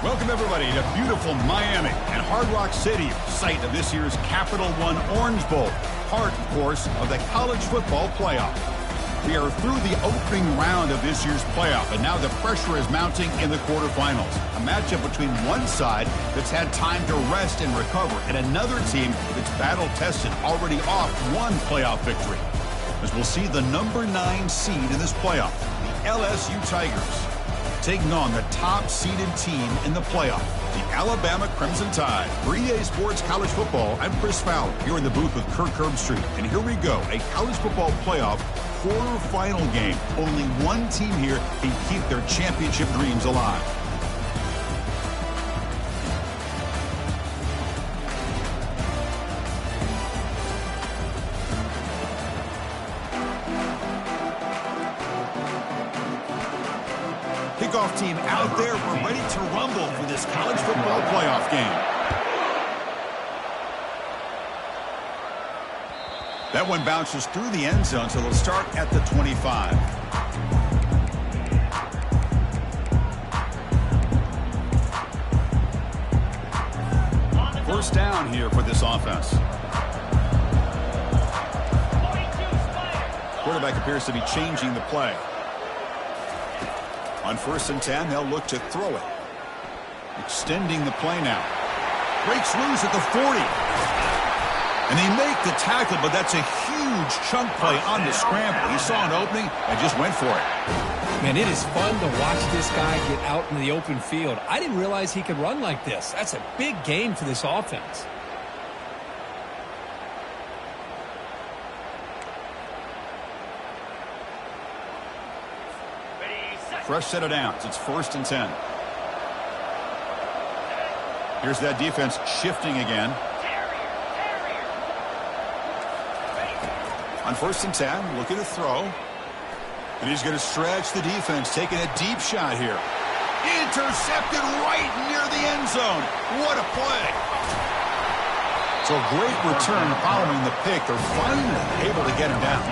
Welcome, everybody, to beautiful Miami and Hard Rock City, site of this year's Capital One Orange Bowl, part, of course, of the college football playoff. We are through the opening round of this year's playoff, and now the pressure is mounting in the quarterfinals. A matchup between one side that's had time to rest and recover, and another team that's battle-tested, already off one playoff victory. As we'll see the number 9 seed in this playoff, the LSU Tigers, taking on the top-seeded team in the playoff, the Alabama Crimson Tide. For EA Sports College Football, I'm Chris Fowler, here in the booth with Kirk Herbstreit. And here we go, a college football playoff quarterfinal game. Only one team here can keep their championship dreams alive. Kickoff team out there. We're ready to rumble for this college football playoff game. That one bounces through the end zone, so they'll start at the 25. First down here for this offense. Quarterback appears to be changing the play. On 1st and 10, they'll look to throw it. Extending the play now. Breaks loose at the 40. And they make the tackle, but that's a huge chunk play on the scramble. He saw an opening and just went for it. Man, it is fun to watch this guy get out in the open field. I didn't realize he could run like this. That's a big gain for this offense. Fresh set of downs. It's 1st and 10. Here's that defense shifting again. On 1st and 10, looking to throw. And he's going to stretch the defense, taking a deep shot here. Intercepted right near the end zone. What a play. So a great return following the pick. They're finally able to get him down.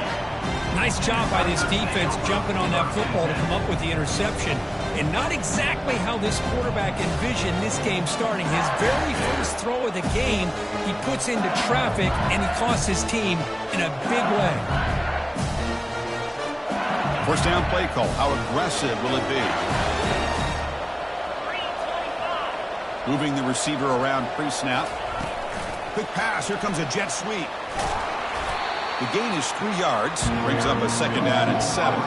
Nice job by this defense jumping on that football to come up with the interception. And not exactly how this quarterback envisioned this game starting. His very first throw of the game, he puts into traffic, and he costs his team in a big way. First down play call. How aggressive will it be? Moving the receiver around pre-snap. Quick pass. Here comes a jet sweep. The gain is 3 yards. Brings up a 2nd down and 7.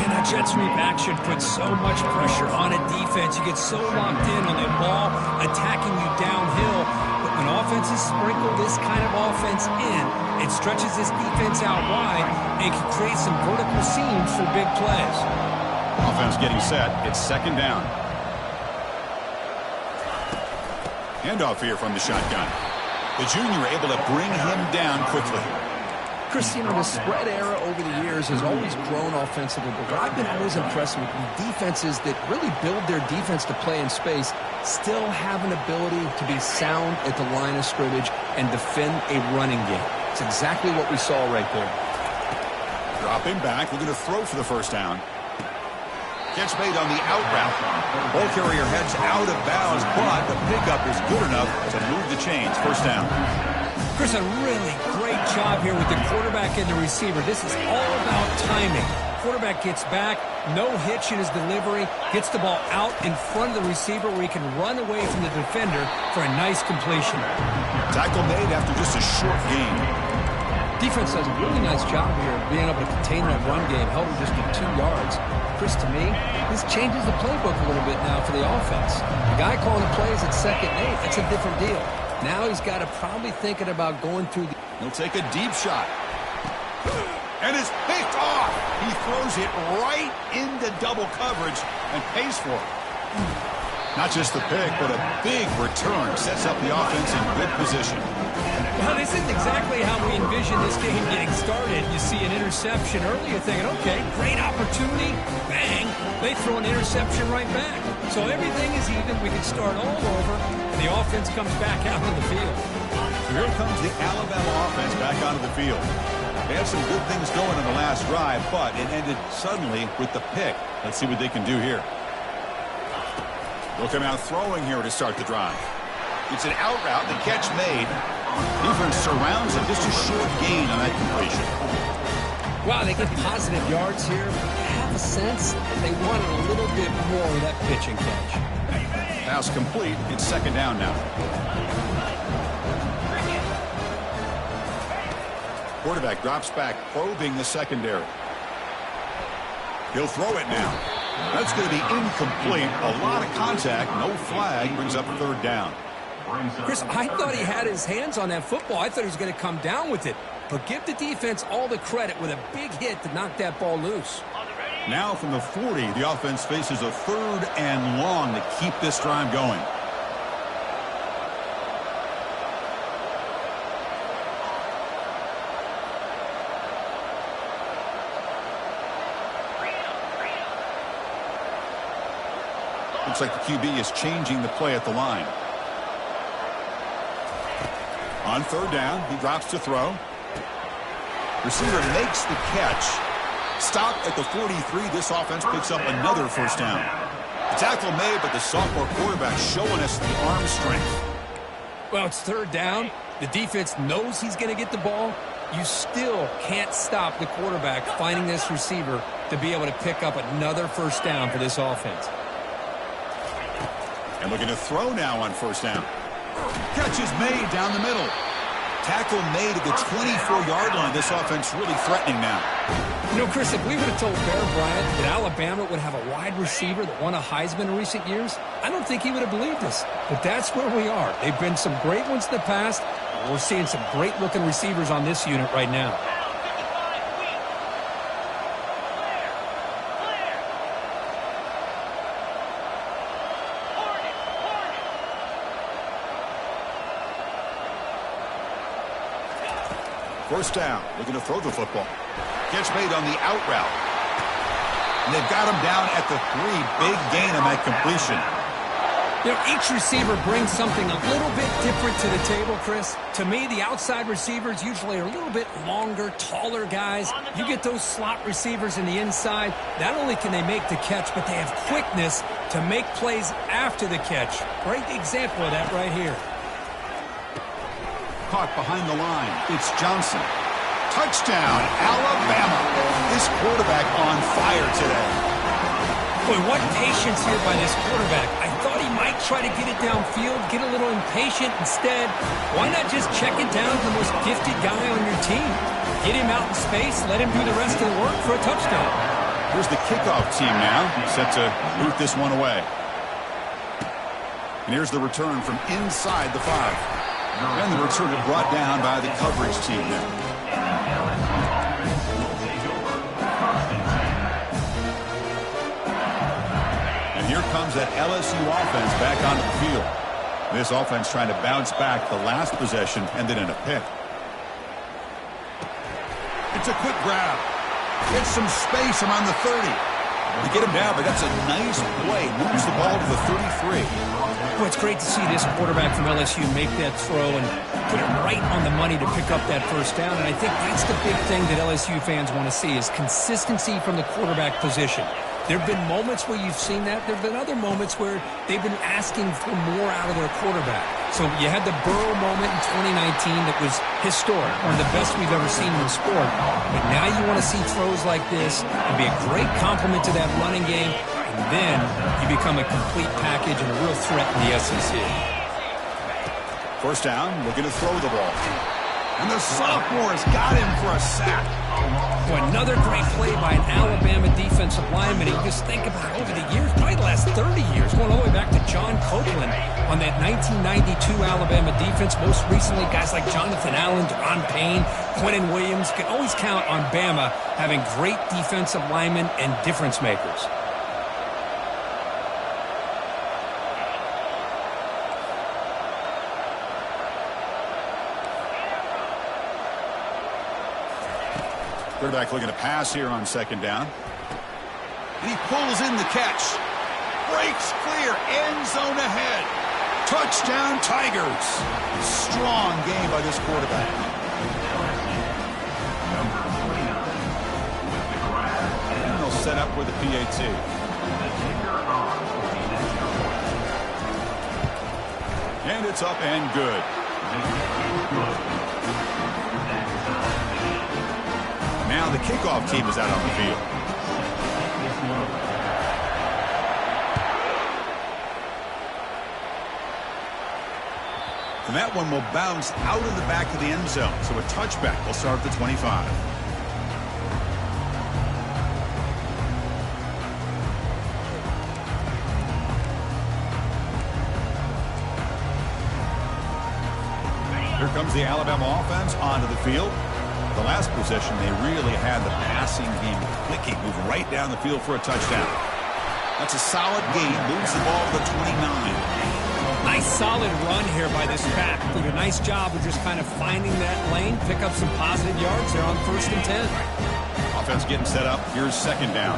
Man, that jet sweep action puts so much pressure on a defense. You get so locked in on that ball attacking you downhill. But when offenses sprinkle this kind of offense in, it stretches this defense out wide and can create some vertical seams for big plays. Offense getting set. It's 2nd down. Handoff here from the shotgun. The junior able to bring him down quickly. Chris, you know, the spread era over the years has always grown offensively, but I've been always impressed with defenses that really build their defense to play in space, still have an ability to be sound at the line of scrimmage and defend a running game. It's exactly what we saw right there. Dropping back, looking to throw for the 1st down. Catch made on the out route. Ball carrier heads out of bounds, but the pickup is good enough to move the chains. 1st down. Chris, a really great job here with the quarterback and the receiver. This is all about timing. Quarterback gets back, no hitch in his delivery, gets the ball out in front of the receiver where he can run away from the defender for a nice completion. Tackle made after just a short gain. Defense does a really nice job here of being able to contain that run game, held him just to 2 yards. Chris, to me, this changes the playbook a little bit now for the offense. The guy calling the plays at 2nd and 8, that's a different deal. Now he's got to probably thinking about going through the... He'll take a deep shot. And it's picked off. He throws it right into double coverage and pays for it. Not just the pick, but a big return sets up the offense in good position. Well, this isn't exactly how we envisioned this game getting started. You see an interception early, you're thinking, okay, great opportunity, bang, they throw an interception right back. So everything is even, we can start all over, and the offense comes back out on the field. So here comes the Alabama offense back onto the field. They had some good things going in the last drive, but it ended suddenly with the pick. Let's see what they can do here. They'll come out throwing here to start the drive. It's an out route, the catch made. Defense surrounds him, just a short gain on that completion. Wow, they get positive yards here, but I have a sense they wanted a little bit more of that pitch and catch. Pass complete. It's second down now. Quarterback drops back, probing the secondary. He'll throw it now. That's going to be incomplete. A lot of contact, no flag, brings up third down. Chris, I thought he had his hands on that football. I thought he was going to come down with it. But give the defense all the credit with a big hit to knock that ball loose. Now from the 40, the offense faces a third and long to keep this drive going. Looks like the QB is changing the play at the line. On third down, he drops to throw. Receiver makes the catch. Stop at the 43. This offense picks up another first down. The tackle made, but the sophomore quarterback showing us the arm strength. Well, it's third down. The defense knows he's going to get the ball. You still can't stop the quarterback finding this receiver to be able to pick up another first down for this offense. And looking to throw now on first down. Catch is made down the middle. Tackle made at the 24-yard line. This offense really threatening now. You know, Chris, if we would have told Bear Bryant that Alabama would have a wide receiver that won a Heisman in recent years, I don't think he would have believed us. But that's where we are. They've been some great ones in the past. We're seeing some great-looking receivers on this unit right now. First down, looking to throw the football. Catch made on the out route. And they've got him down at the 3. Big gain on that completion. You know, each receiver brings something a little bit different to the table, Chris. To me, the outside receivers usually are a little bit longer, taller guys. You get those slot receivers in the inside. Not only can they make the catch, but they have quickness to make plays after the catch. Great example of that right here. Caught behind the line. It's Johnson. Touchdown, Alabama. This quarterback on fire today. Boy, what patience here by this quarterback. I thought he might try to get it downfield, get a little impatient. Instead, why not just check it down to the most gifted guy on your team? Get him out in space, let him do the rest of the work for a touchdown. Here's the kickoff team now, set to boot this one away. And here's the return from inside the 5. And the return brought down by the coverage team there. And here comes that LSU offense back onto the field. This offense trying to bounce back the last possession, ended in a pick. It's a quick grab. Gets some space around the 30. To get him down, but that's a nice play. Moves the ball to the 33. Well, it's great to see this quarterback from LSU make that throw and put it right on the money to pick up that first down. And I think that's the big thing that LSU fans want to see is consistency from the quarterback position. There have been moments where you've seen that. There have been other moments where they've been asking for more out of their quarterback. So you had the Burrow moment in 2019 that was historic, one of the best we've ever seen in the sport. But now you want to see throws like this and be a great complement to that running game. And then you become a complete package and a real threat in the SEC. First down, looking to throw the ball. And the sophomore has got him for a sack. Boy, another great play by an Alabama defensive lineman. And you just think about over the years, probably the last 30 years, going all the way back to John Copeland on that 1992 Alabama defense. Most recently, guys like Jonathan Allen, Deron Payne, Quentin Williams. You can always count on Bama having great defensive linemen and difference makers. Quarterback looking to pass here on second down. And he pulls in the catch. Breaks clear. End zone ahead. Touchdown, Tigers. Strong game by this quarterback. And they'll set up with a PAT. And it's up and good. Now the kickoff team is out on the field. And that one will bounce out of the back of the end zone. So a touchback will start at the 25. Here comes the Alabama offense onto the field. The last possession, they really had the passing game clicking, moving right down the field for a touchdown. That's a solid gain. Moves the ball to the 29. Nice solid run here by this back. Did a nice job of just kind of finding that lane, pick up some positive yards there on 1st and 10. Offense getting set up. Here's 2nd down.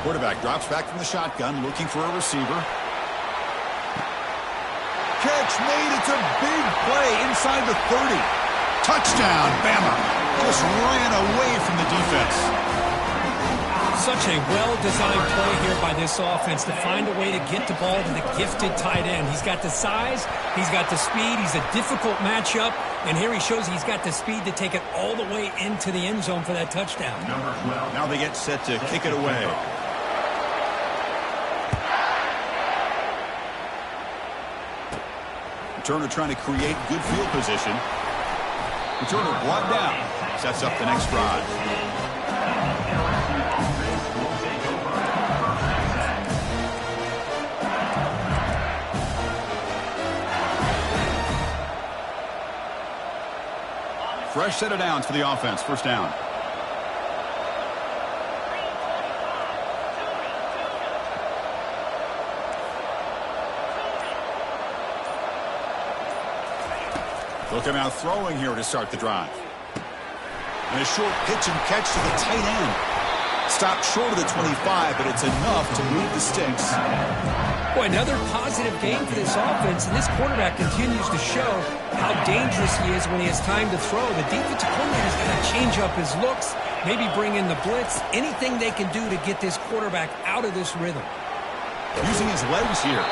Quarterback drops back from the shotgun, looking for a receiver. Catch made. It's a big play inside the 30. Touchdown, Bama. Just ran away from the defense. Such a well-designed play here by this offense to find a way to get the ball to the gifted tight end. He's got the size, he's got the speed, he's a difficult matchup, and here he shows he's got the speed to take it all the way into the end zone for that touchdown. Now they get set to kick it away. Returner trying to create good field position. Returner brought down. Sets up the next drive. Fresh set of downs for the offense. 1st down. Look him out throwing here to start the drive. And a short pitch and catch to the tight end. Stopped short of the 25, but it's enough to move the sticks. Boy, another positive game for this offense, and this quarterback continues to show how dangerous he is when he has time to throw. The defensive coordinator's got to change up his looks, maybe bring in the blitz, anything they can do to get this quarterback out of this rhythm. Using his legs here.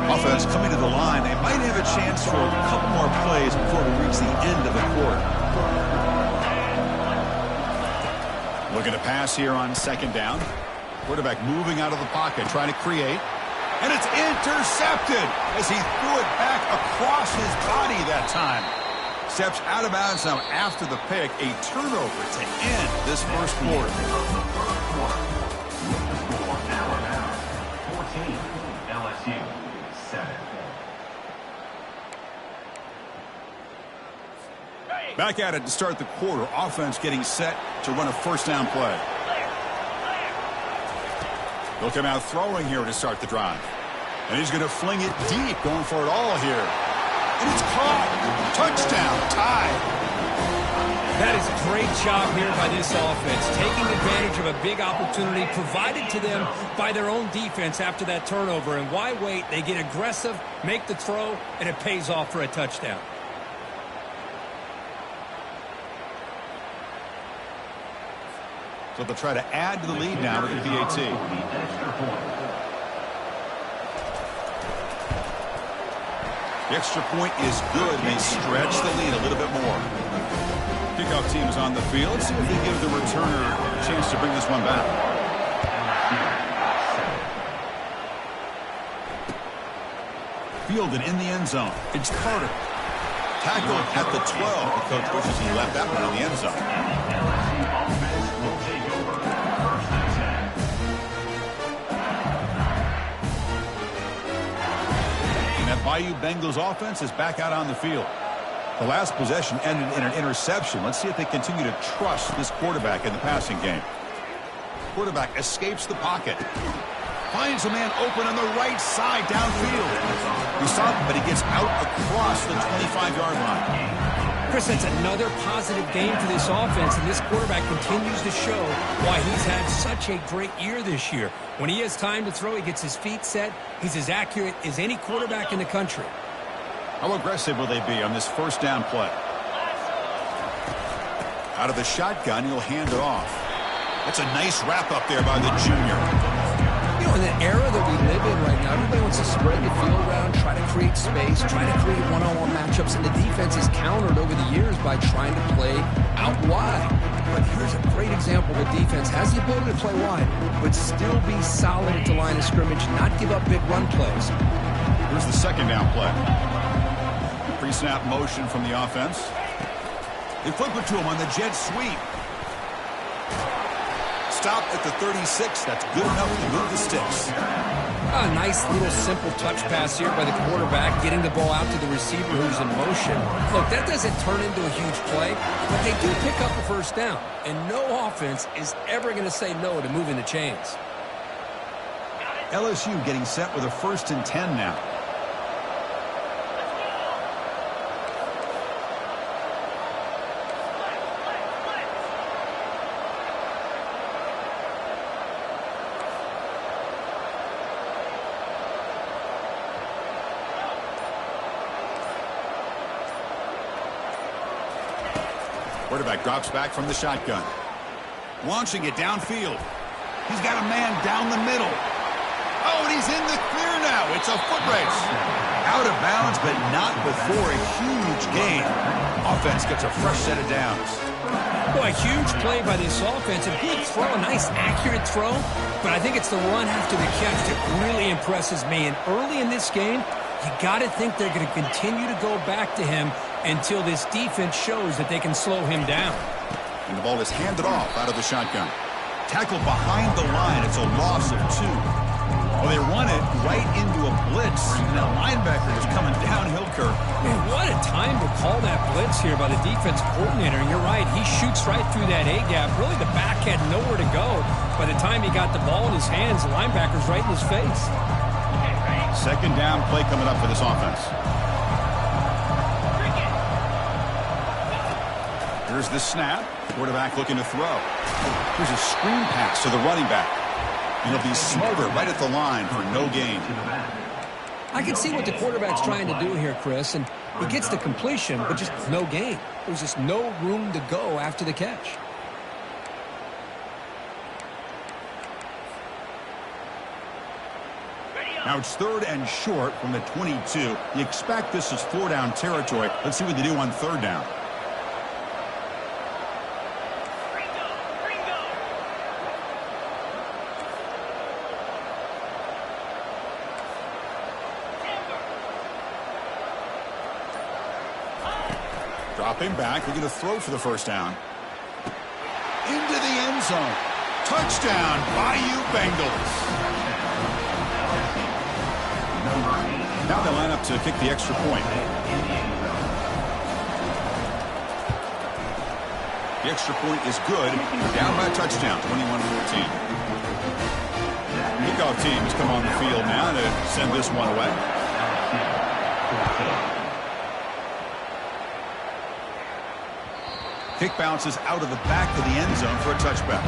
Offense coming to the line. They might have a chance for a couple more plays before we reach the end of the quarter. Looking to pass here on 2nd down. Quarterback moving out of the pocket, trying to create. And it's intercepted as he threw it back across his body that time. Steps out of bounds now after the pick. A turnover to end this 1st quarter. 14, LSU 7. Back at it to start the quarter. Offense getting set to run a 1st down play. They'll come out throwing here to start the drive. And he's going to fling it deep, going for it all here. And it's caught. Touchdown, tie. That is a great job here by this offense, taking advantage of a big opportunity provided to them by their own defense after that turnover. And why wait? They get aggressive, make the throw, and it pays off for a touchdown. So they'll try to add to the lead now with the PAT. The extra point is good. They stretch the lead a little bit more. Kickoff team is on the field. See if they give the returner a chance to bring this one back. Fielded in the end zone. It's Carter. Tackled at the 12. The coach wishes he left that one in the end zone. Bayou Bengals offense is back out on the field. The last possession ended in an interception. Let's see if they continue to trust this quarterback in the passing game. Quarterback escapes the pocket. Finds a man open on the right side downfield. He saw him, but he gets out across the 25-yard line. Chris, that's another positive game for this offense, and this quarterback continues to show why he's had such a great year this year. When he has time to throw, he gets his feet set. He's as accurate as any quarterback in the country. How aggressive will they be on this first down play? Out of the shotgun, he'll hand it off. That's a nice wrap up there by the junior. You know, in the era that we live in right now, everybody wants to spread the field around, try to create space, try to create one-on-one matchups, and the defense is countered over the years by trying to play out wide. But here's a great example. The defense has the ability to play wide, but still be solid at the line of scrimmage, not give up big run plays. Here's the second down play. Pre-snap motion from the offense. They flip it to him on the jet sweep. Stop at the 36. That's good enough to move the sticks. A nice little simple touch pass here by the quarterback, getting the ball out to the receiver who's in motion. Look, that doesn't turn into a huge play, but they do pick up a first down. And no offense is ever going to say no to moving the chains. LSU getting set with a 1st and 10 now. Quarterback drops back from the shotgun. Launching it downfield. He's got a man down the middle. Oh, and he's in the clear now. It's a foot race. Out of bounds, but not before a huge gain. Offense gets a fresh set of downs. Boy, a huge play by this offense. A good throw, a nice accurate throw. But I think it's the run after the catch that really impresses me. And early in this game, you got to think they're going to continue to go back to him until this defense shows that they can slow him down. And the ball is handed off out of the shotgun. Tackled behind the line. It's a loss of 2. Well, they run it right into a blitz. And that linebacker is coming downhill, Kirk. Man, what a time to call that blitz here by the defense coordinator. And you're right, he shoots right through that A-gap. Really, the back had nowhere to go. By the time he got the ball in his hands, the linebacker's right in his face. Second down play coming up for this offense. Here's the snap. Quarterback looking to throw. Here's a screen pass to the running back. And he'll be smarter right at the line for no gain. I can see what the quarterback's trying to do here, Chris, and he gets the completion, but just no gain. There's just no room to go after the catch. Now it's 3rd and short from the 22. You expect this is 4-down territory. Let's see what they do on 3rd down. Dropping back, looking to throw for the first down. Into the end zone. Touchdown, Bayou Bengals. Now they line up to kick the extra point. The extra point is good. Down by a touchdown, 21-14. Kickoff teams come on the field now to send this one away. Kick bounces out of the back of the end zone for a touchback.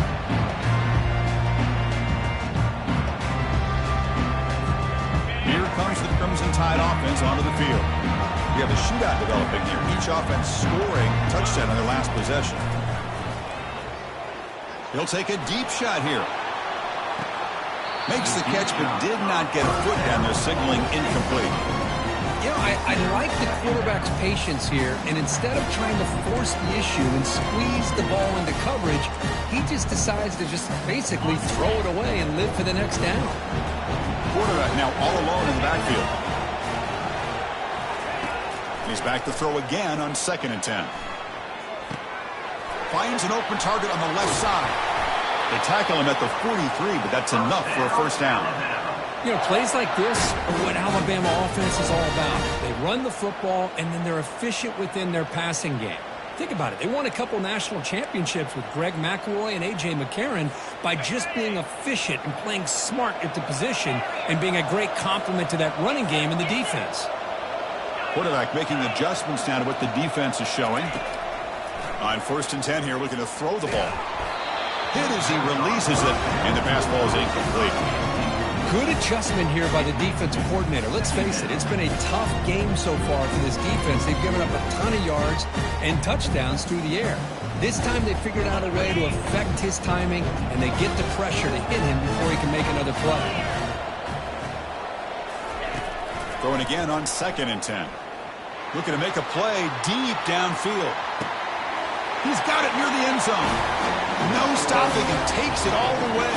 Here comes the Crimson Tide offense onto the field. We have a shootout developing here. Each offense scoring a touchdown on their last possession. He'll take a deep shot here. Makes the catch, but did not get a foot down there, signaling incomplete. You know, I like the quarterback's patience here, and instead of trying to force the issue and squeeze the ball into coverage, he just decides to just basically throw it away and live for the next down. Quarterback now all alone in the backfield. He's back to throw again on 2nd and 10. Finds an open target on the left side. They tackle him at the 43, but that's enough for a first down. You know, plays like this are what Alabama offense is all about. They run the football, and then they're efficient within their passing game. Think about it. They won a couple national championships with Greg McElroy and A.J. McCarron by just being efficient and playing smart at the position and being a great complement to that running game in the defense. Quarterback making adjustments now to what the defense is showing. On 1st and 10 here, looking to throw the ball. Hit as he releases it, and the pass ball is incomplete. Good adjustment here by the defensive coordinator. Let's face it, it's been a tough game so far for this defense. They've given up a ton of yards and touchdowns through the air. This time they figured out a way to affect his timing, and they get the pressure to hit him before he can make another play. Throwing again on 2nd and 10. Looking to make a play deep downfield. He's got it near the end zone. No stopping and takes it all the way.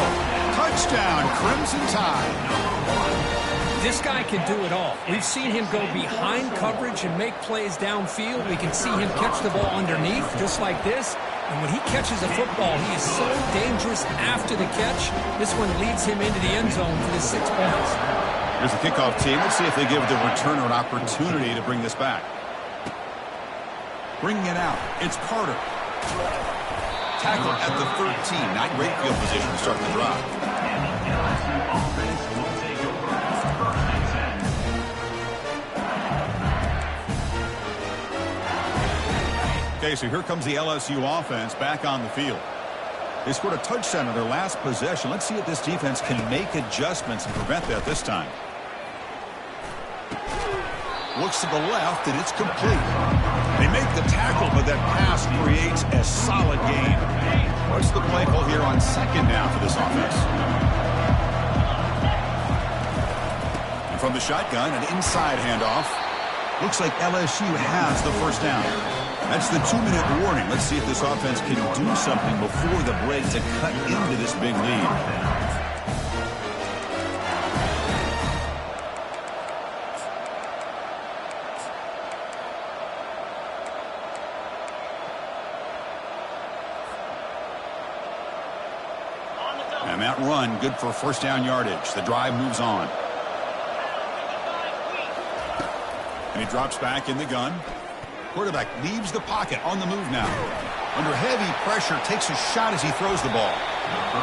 Touchdown, Crimson Tide. This guy can do it all. We've seen him go behind coverage and make plays downfield. We can see him catch the ball underneath just like this. And when he catches a football, he is so dangerous after the catch. This one leads him into the end zone for the 6 points. Here's the kickoff team. Let's see if they give the returner an opportunity to bring this back. Bringing it out. It's Carter. Tackle at the 13. Not great field position to start the drive. Okay, so here comes the LSU offense back on the field. They scored a touchdown in their last possession. Let's see if this defense can make adjustments and prevent that this time. Looks to the left, and it's complete. They make the tackle, but that pass creates a solid gain. What's the play call here on 2nd down for this offense? And from the shotgun, an inside handoff. Looks like LSU has the 1st down. That's the 2-minute warning. Let's see if this offense can do something before the break to cut into this big lead. And that run, good for 1st down yardage. The drive moves on. And he drops back in the gun. Quarterback leaves the pocket on the move now. Under heavy pressure, takes a shot as he throws the ball.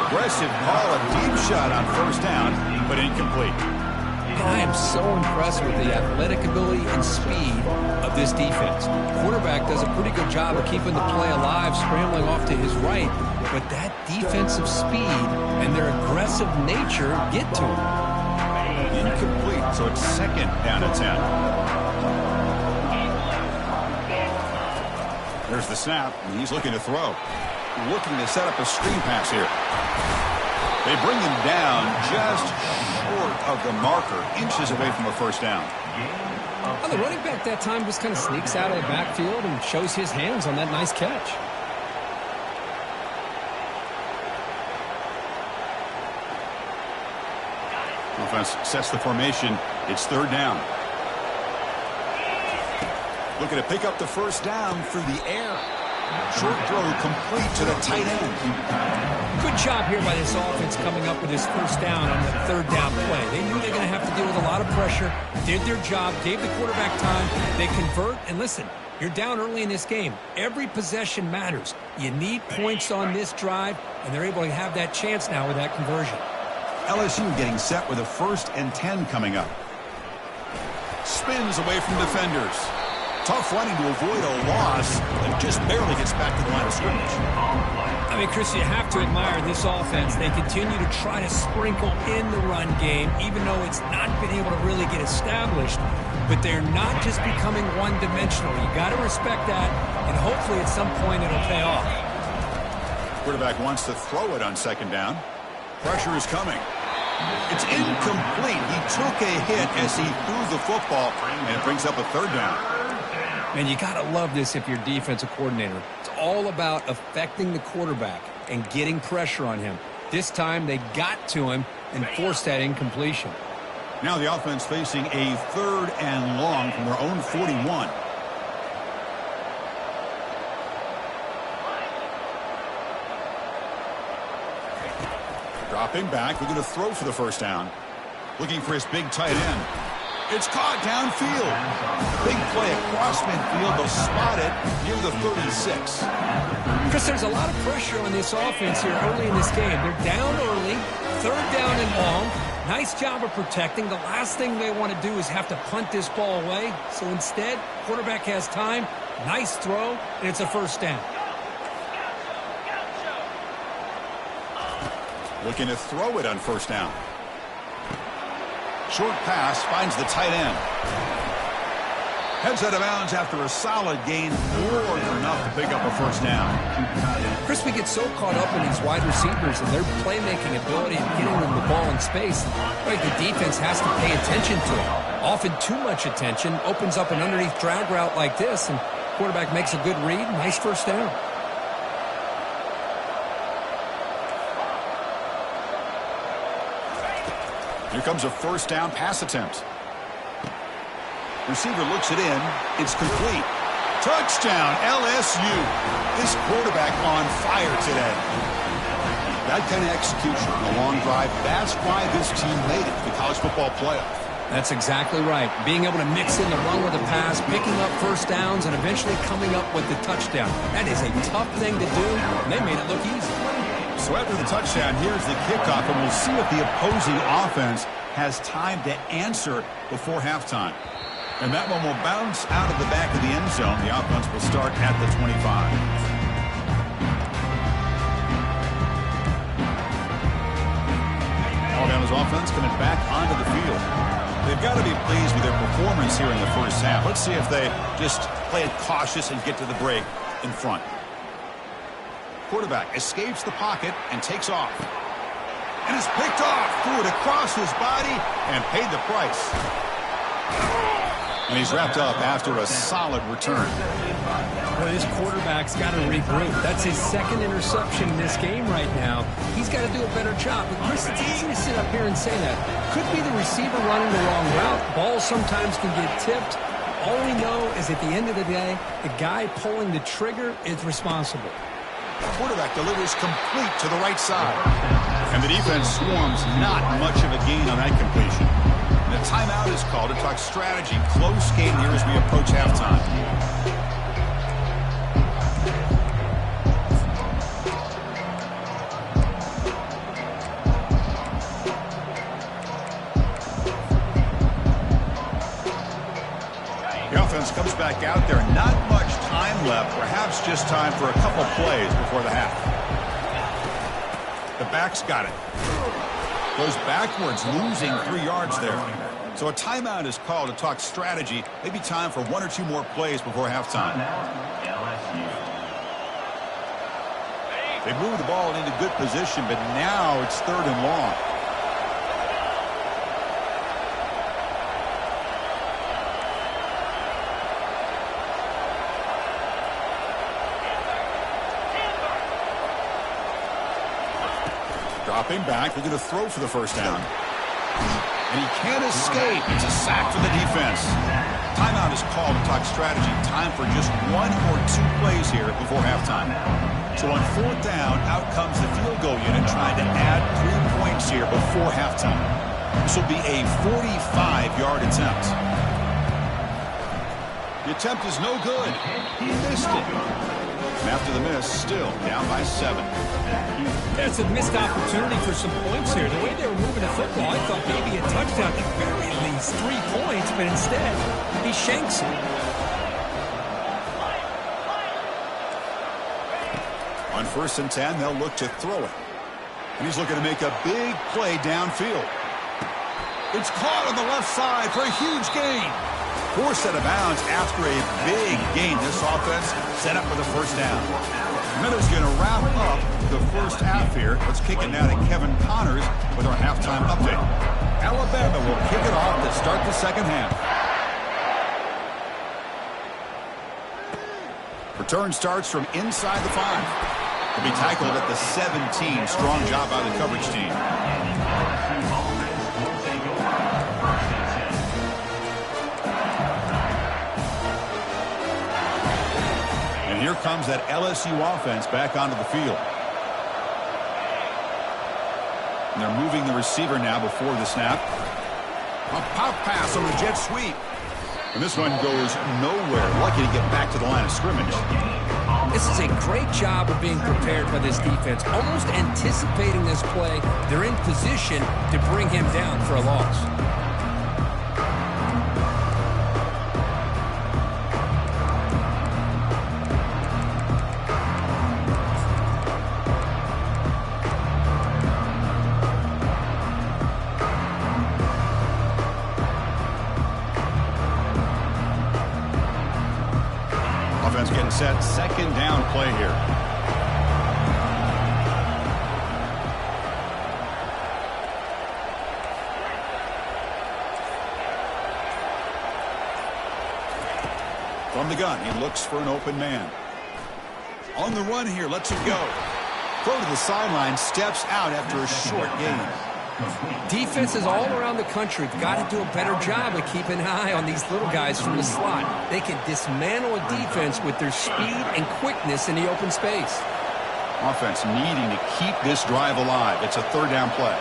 Aggressive call, a deep shot on 1st down, but incomplete. And I am so impressed with the athletic ability and speed of this defense. Quarterback does a pretty good job of keeping the play alive, scrambling off to his right, but that defensive speed and their aggressive nature get to him. Incomplete, so it's 2nd down and 10. There's the snap, and he's looking to throw. Looking to set up a screen pass here. They bring him down just short of the marker, inches away from a 1st down. Well, the running back that time just kind of sneaks out of the backfield and shows his hands on that nice catch. Offense sets the formation. It's 3rd down. Looking to pick up the 1st down through the air. Short throw complete to the tight end. Good job here by this offense coming up with his 1st down on the 3rd down play. They knew they were going to have to deal with a lot of pressure, did their job, gave the quarterback time. They convert, and listen, you're down early in this game. Every possession matters. You need points on this drive, and they're able to have that chance now with that conversion. LSU getting set with a 1st and 10 coming up. Spins away from defenders. Tough running to avoid a loss, and just barely gets back to the line of scrimmage. I mean, Chris, you have to admire this offense. They continue to try to sprinkle in the run game, even though it's not been able to really get established. But they're not just becoming one-dimensional. You got to respect that, and hopefully at some point it'll pay off. Quarterback wants to throw it on 2nd down. Pressure is coming. It's incomplete. He took a hit as he threw the football, and it brings up a 3rd down. And you got to love this if you're defensive coordinator. It's all about affecting the quarterback and getting pressure on him. This time they got to him and forced that incompletion. Now the offense facing a 3rd and long from their own 41. Dropping back, looking to throw for the 1st down. Looking for his big tight end. It's caught downfield. Big play across midfield. They'll spot it near the 36. Chris, there's a lot of pressure on this offense here early in this game. They're down early, 3rd down and long. Nice job of protecting. The last thing they want to do is have to punt this ball away. So instead, quarterback has time. Nice throw, and it's a first down. Looking to throw it on first down. Short pass finds the tight end. Heads out of bounds after a solid gain, more than enough to pick up a first down. Chris, we get so caught up in these wide receivers and their playmaking ability and getting them the ball in space. Right, the defense has to pay attention to them. Often too much attention opens up an underneath drag route like this, and quarterback makes a good read. Nice first down. Here comes a first down pass attempt. Receiver looks it in. It's complete. Touchdown, LSU. This quarterback on fire today. That kind of execution on a long drive, that's why this team made it to the college football playoff. That's exactly right. Being able to mix in the run with the pass, picking up first downs, and eventually coming up with the touchdown. That is a tough thing to do, and they made it look easy. So after the touchdown, here's the kickoff, and we'll see if the opposing offense has time to answer before halftime. And that one will bounce out of the back of the end zone. The offense will start at the 25. Alabama's offense coming back onto the field. They've got to be pleased with their performance here in the first half. Let's see if they just play it cautious and get to the break in front. Quarterback escapes the pocket and takes off. And is picked off, threw it across his body, and paid the price. And he's wrapped up after a solid return. Well, this quarterback's got to regroup. That's his second interception in this game right now. He's got to do a better job. But Chris, it's easy to sit up here and say that. Could be the receiver running the wrong route. Balls sometimes can get tipped. All we know is at the end of the day, the guy pulling the trigger is responsible. The quarterback delivers complete to the right side. And the defense swarms not much of a gain on that completion. And a timeout is called to talk strategy. Close game here as we approach halftime. The offense comes back out there. Not much time left. Perhaps just time for a couple plays before the half. The back's got it. Goes backwards, losing 3 yards there. So a timeout is called to talk strategy. Maybe time for 1 or 2 more plays before halftime. They move the ball into good position, but now it's 3rd and long. Dropping back, looking to throw for the first down. And he can't escape. It's a sack for the defense. Timeout is called to talk strategy. Time for just 1 or 2 plays here before halftime. So on 4th down, out comes the field goal unit trying to add 3 points here before halftime. This will be a 45-yard attempt. The attempt is no good. He missed it. And after the miss, still down by 7. That's a missed opportunity for some points here. The way they were moving the football, I thought maybe a touchdown, at the very least 3 points, but instead, he shanks it. On 1st and 10, they'll look to throw it. And he's looking to make a big play downfield. It's caught on the left side for a huge gain. Forced out of bounds after a big gain. This offense set up for the first down. Miller's going to wrap up the first half here. Let's kick it now to Kevin Connors with our halftime update. Alabama will kick it off to start the second half. Return starts from inside the 5. Will be tackled at the 17. Strong job by the coverage team. And here comes that LSU offense back onto the field. And they're moving the receiver now before the snap. A pop pass on the jet sweep. And this one goes nowhere. Lucky to get back to the line of scrimmage. This is a great job of being prepared by this defense, almost anticipating this play. They're in position to bring him down for a loss. Offense getting set. Second down play here. From the gun, he looks for an open man. On the run here, lets it go. Throw to the sideline, steps out after a short gain. Defenses all around the country have got to do a better job of keeping an eye on these little guys from the slot. They can dismantle a defense with their speed and quickness in the open space. Offense needing to keep this drive alive. It's a third down play.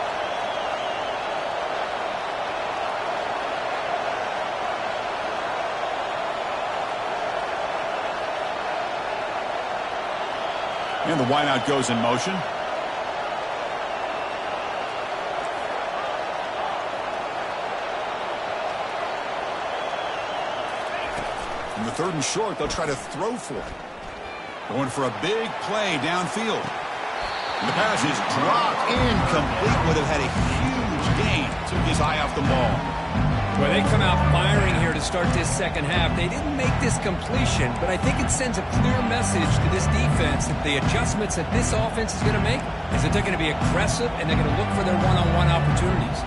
And the wideout goes in motion. In the third and short, they'll try to throw for it. Going for a big play downfield. And the pass is dropped incomplete. Would have had a huge gain. Took his eye off the ball. Well, they come out firing here to start this second half. They didn't make this completion, but I think it sends a clear message to this defense that the adjustments that this offense is going to make is that they're going to be aggressive and they're going to look for their one-on-one opportunities.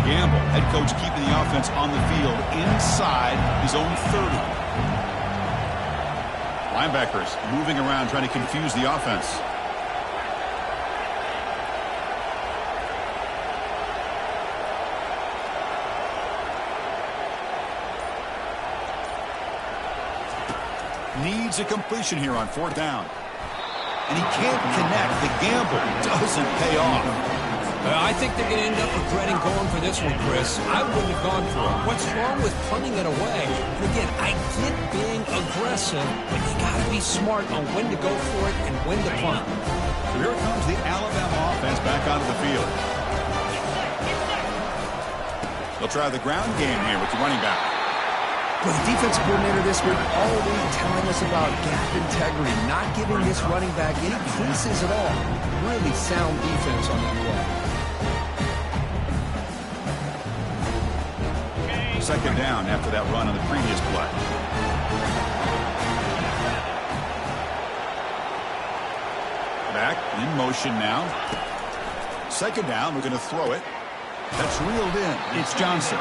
Gamble, head coach keeping the offense on the field inside his own 30. Linebackers moving around trying to confuse the offense. Needs a completion here on fourth down. And he can't connect. The gamble doesn't pay off. I think they're going to end up regretting going for this one, Chris. I wouldn't have gone for it. What's wrong with punting it away? And again, I get being aggressive, but you got to be smart on when to go for it and when to punt. So here comes the Alabama offense back onto the field. They'll try the ground game here with the running back. Well, the defensive coordinator this week already telling us about gap integrity, not giving this running back any creases at all. Really sound defense on that play. Second down after that run on the previous play. Back in motion now. Second down, we're going to throw it. That's reeled in. It's Johnson.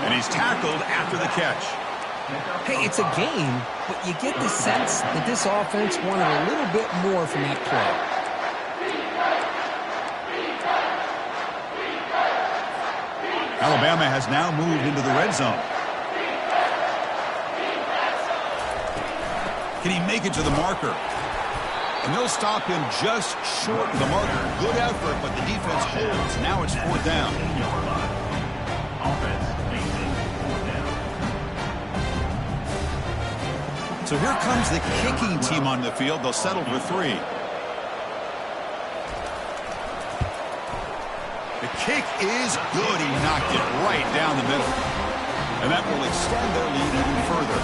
And he's tackled after the catch. Hey, it's a game, but you get the sense that this offense wanted a little bit more from that play. Alabama has now moved into the red zone. Can he make it to the marker? And they'll stop him just short of the marker. Good effort, but the defense holds. Now it's fourth down. So here comes the kicking team on the field. They'll settle for three. The kick is good. He knocked it right down the middle. And that will extend their lead even further.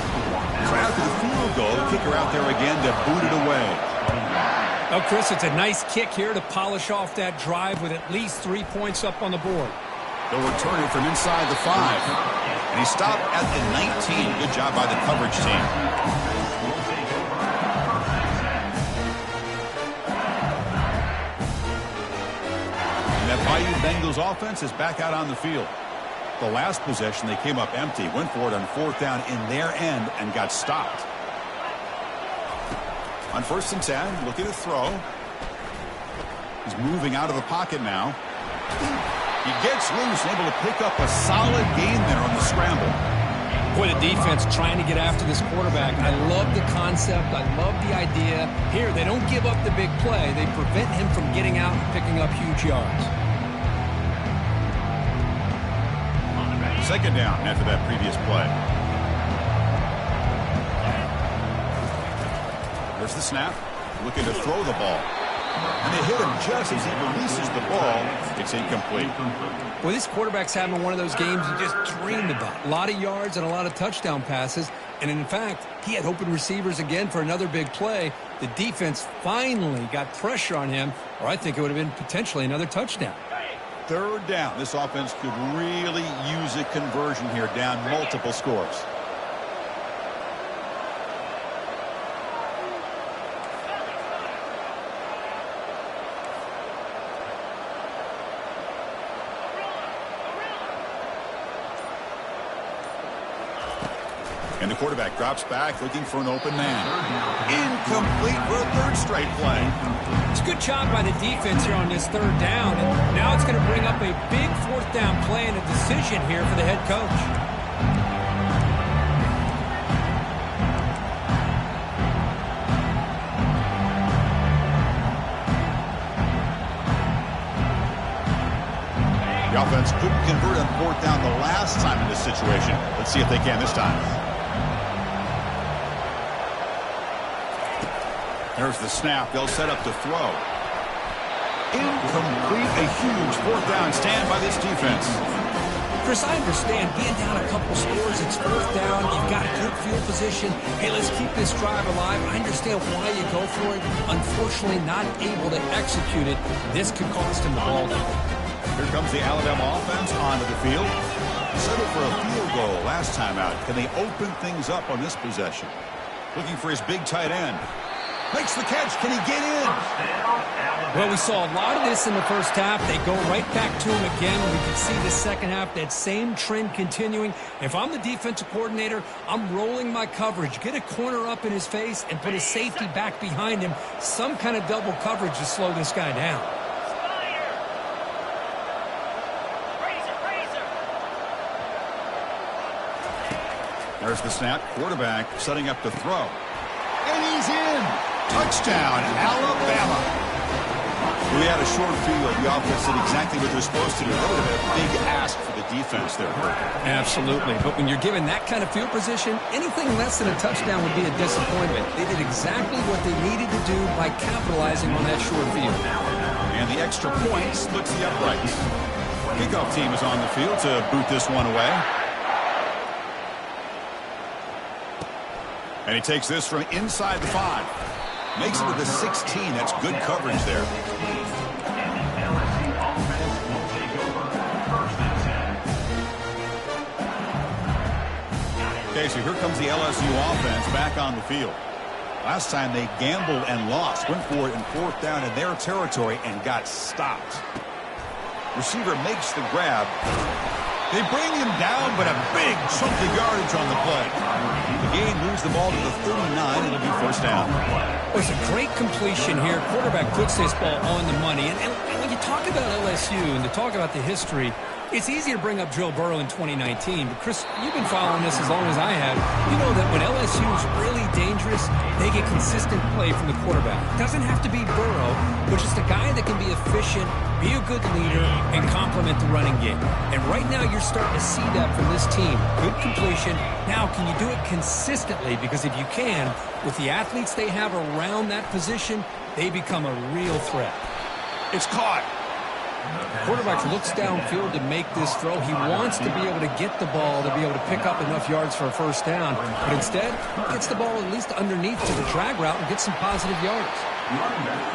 So after the field goal, the kicker out there again to boot it away. Oh, Chris, it's a nice kick here to polish off that drive with at least 3 points up on the board. They'll return it from inside the 5. And he stopped at the 19. Good job by the coverage team. Bayou Bengals offense is back out on the field. The last possession, they came up empty, went for it on fourth down in their end and got stopped. On first and 10, looking to throw. He's moving out of the pocket now. He gets loose, able to pick up a solid gain there on the scramble. Boy, the defense trying to get after this quarterback. I love the concept. I love the idea. Here, they don't give up the big play. They prevent him from getting out and picking up huge yards. second down after that previous play. There's the snap. Looking to throw the ball. And they hit him just as he releases the ball. It's incomplete. Well, this quarterback's having one of those games you just dreamed about. A lot of yards and a lot of touchdown passes. And in fact, he had open receivers again for another big play. The defense finally got pressure on him, or I think it would have been potentially another touchdown. Third down. This offense could really use a conversion here, down multiple scores. And the quarterback drops back, looking for an open man. Incomplete for a third straight play. It's a good job by the defense here on this third down. And now it's going to bring up a big fourth down play and a decision here for the head coach. The offense couldn't convert on fourth down the last time in this situation. Let's see if they can this time. There's the snap. They'll set up to throw. Incomplete. A huge fourth down stand by this defense. Chris, I understand being down a couple scores, it's fourth down, you've got a good field position. Hey, let's keep this drive alive. I understand why you go for it. Unfortunately, not able to execute it. This could cost him the ball game. Here comes the Alabama offense onto the field. Settled for a field goal last time out. Can they open things up on this possession? Looking for his big tight end. Makes the catch. Can he get in? Well, we saw a lot of this in the first half. They go right back to him again. We can see the second half, that same trend continuing. If I'm the defensive coordinator, I'm rolling my coverage. Get a corner up in his face and put a safety back behind him. Some kind of double coverage to slow this guy down. There's the snap. Quarterback setting up to throw. And he's in. Touchdown, Alabama. We had a short field. The offense did exactly what they're supposed to do. That would have been a big ask for the defense there. Absolutely. But when you're given that kind of field position, anything less than a touchdown would be a disappointment. They did exactly what they needed to do by capitalizing on that short field. And the extra point splits the uprights. Kickoff team is on the field to boot this one away. And he takes this from inside the 5. Makes it to the 16. That's good coverage there. Okay, so here comes the LSU offense back on the field. Last time they gambled and lost. Went for it in fourth down in their territory and got stopped. Receiver makes the grab. They bring him down, but a big chunk of yardage on the play. The game moves the ball to the 39. It'll be first down. Well, it's a great completion here. Quarterback puts this ball on the money. And when you talk about LSU and to talk about the history, it's easy to bring up Joe Burrow in 2019. But, Chris, you've been following this as long as I have. You know that when LSU is really dangerous, they get consistent play from the quarterback. It doesn't have to be Burrow, but just a guy that can be efficient, be a good leader, and complement the running game. And right now you're starting to see that from this team. Good completion. Now, can you do it consistently? Because if you can, with the athletes they have around that position, they become a real threat. It's caught. Quarterback looks downfield to make this throw. He wants to be able to get the ball to be able to pick up enough yards for a first down. But instead, he gets the ball at least underneath to the drag route and gets some positive yards.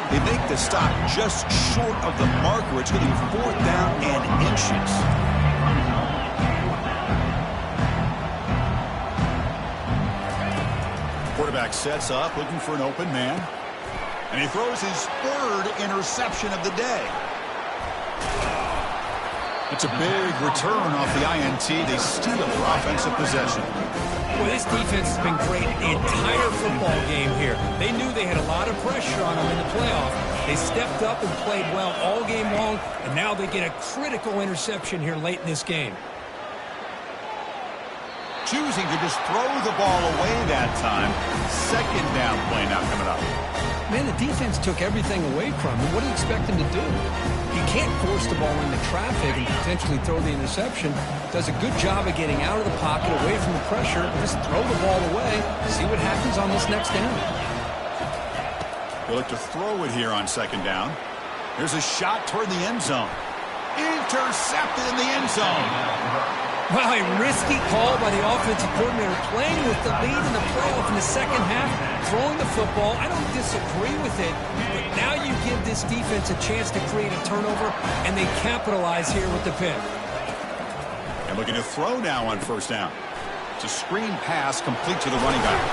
They make the stop just short of the marker. It's going to be fourth down and inches. Quarterback sets up, looking for an open man. And he throws his third interception of the day. It's a big return off the INT. They steal their offensive possession. Well, this defense has been great the entire football game here. They knew they had a lot of pressure on them in the playoff. They stepped up and played well all game long, and now they get a critical interception here late in this game. Choosing to just throw the ball away that time. Second down play now coming up. Man, the defense took everything away from him. What do you expect him to do? He can't force the ball into traffic and potentially throw the interception. Does a good job of getting out of the pocket, away from the pressure. Just throw the ball away. See what happens on this next down. They'll look to throw it here on second down. Here's a shot toward the end zone. Intercepted in the end zone. Wow, a risky call by the offensive coordinator, playing with the lead in the playoff in the second half, throwing the football. I don't disagree with it, but now you give this defense a chance to create a turnover, and they capitalize here with the pick. And looking to throw now on first down. It's a screen pass complete to the running back.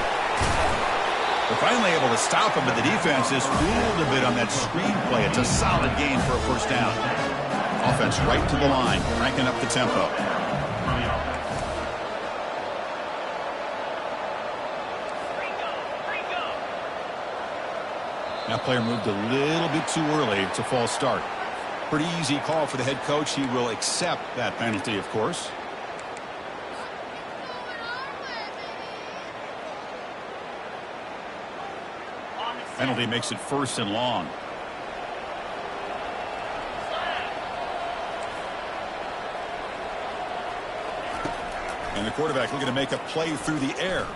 They're finally able to stop him, but the defense is fooled a bit on that screen play. It's a solid gain for a first down. Offense right to the line, cranking up the tempo. That player moved a little bit too early. It's a false start. Pretty easy call for the head coach. He will accept that penalty, of course. Penalty makes it 1st and long. And the quarterback looking to make a play through the air.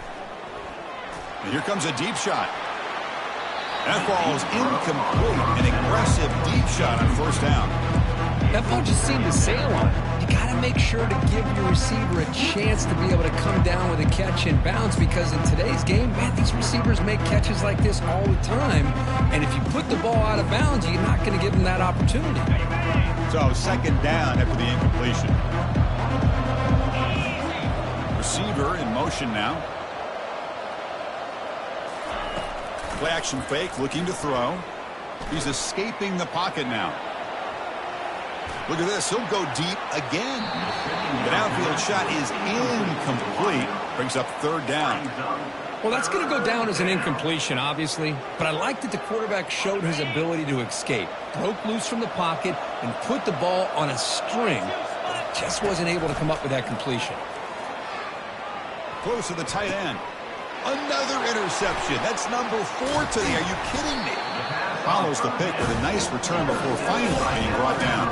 And here comes a deep shot. That ball is incomplete. An aggressive deep shot on first down. That ball just seemed to sail on it. You got to make sure to give your receiver a chance to be able to come down with a catch and bounce, because in today's game, man, these receivers make catches like this all the time. And if you put the ball out of bounds, you're not going to give them that opportunity. So second down after the incompletion. Receiver in motion now. Play action fake, looking to throw. He's escaping the pocket now. Look at this, he'll go deep again. The downfield shot is incomplete. Brings up third down. Well, that's going to go down as an incompletion, obviously. But I like that the quarterback showed his ability to escape. Broke loose from the pocket and put the ball on a string. But just wasn't able to come up with that completion. Close to the tight end. Another interception. That's number 4 today. Are you kidding me? Follows the pick with a nice return before finally being brought down.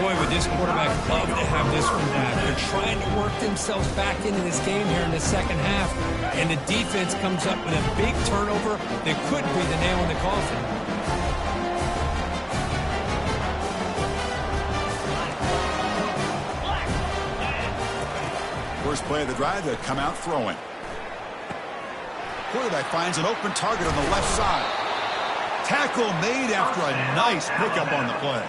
Boy, would this quarterback love to have this one back. They're trying to work themselves back into this game here in the second half, and the defense comes up with a big turnover that could be the nail in the coffin. First play of the drive, they come out throwing. Quarterback finds an open target on the left side. Tackle made after a nice pickup on the play.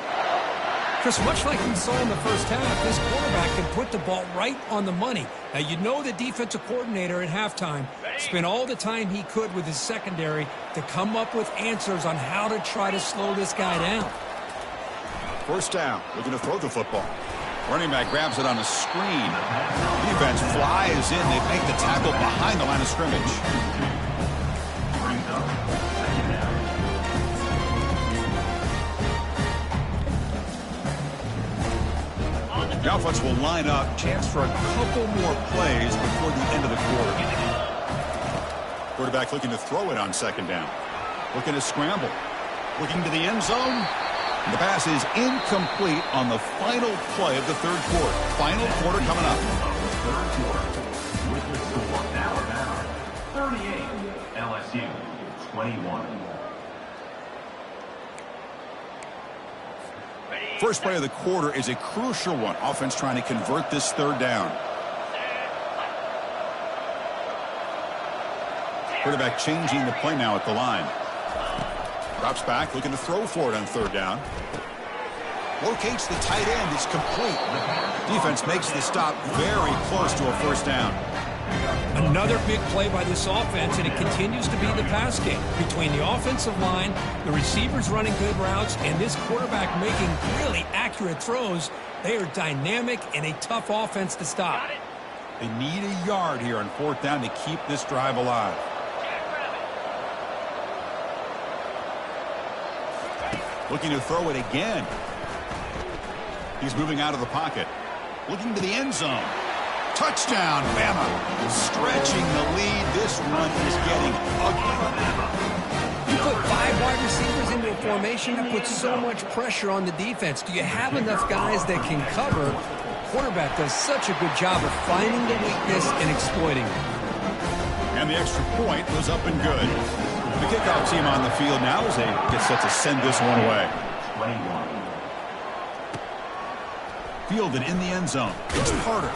Chris, much like we saw in the first half, this quarterback can put the ball right on the money. Now, you know the defensive coordinator at halftime spent all the time he could with his secondary to come up with answers on how to try to slow this guy down. First down, looking to throw the football. Running back grabs it on a screen. Defense flies in. They make the tackle behind the line of scrimmage. The offense will line up. Chance for a couple more plays before the end of the quarter. Quarterback looking to throw it on second down. Looking to scramble. Looking to the end zone. The pass is incomplete on the final play of the third quarter. Final quarter coming up. Third quarter. With the score Alabama 38, LSU 21. First play of the quarter is a crucial one. Offense trying to convert this third down. Quarterback changing the play now at the line. Drops back, looking to throw for it on third down. Locates the tight end. It's complete. Defense makes the stop very close to a first down. Another big play by this offense, and it continues to be the pass game. Between the offensive line, the receivers running good routes, and this quarterback making really accurate throws, they are dynamic and a tough offense to stop. They need a yard here on fourth down to keep this drive alive. Looking to throw it again. He's moving out of the pocket. Looking to the end zone. Touchdown, Bama. Stretching the lead. This run is getting ugly. You put formation that puts so much pressure on the defense. Do you have enough guys that can cover? Quarterback does such a good job of finding the weakness and exploiting it. And the extra point was up and good. The kickoff team on the field now as they get set to send this one away. 21. Fielded in the end zone. It's Carter.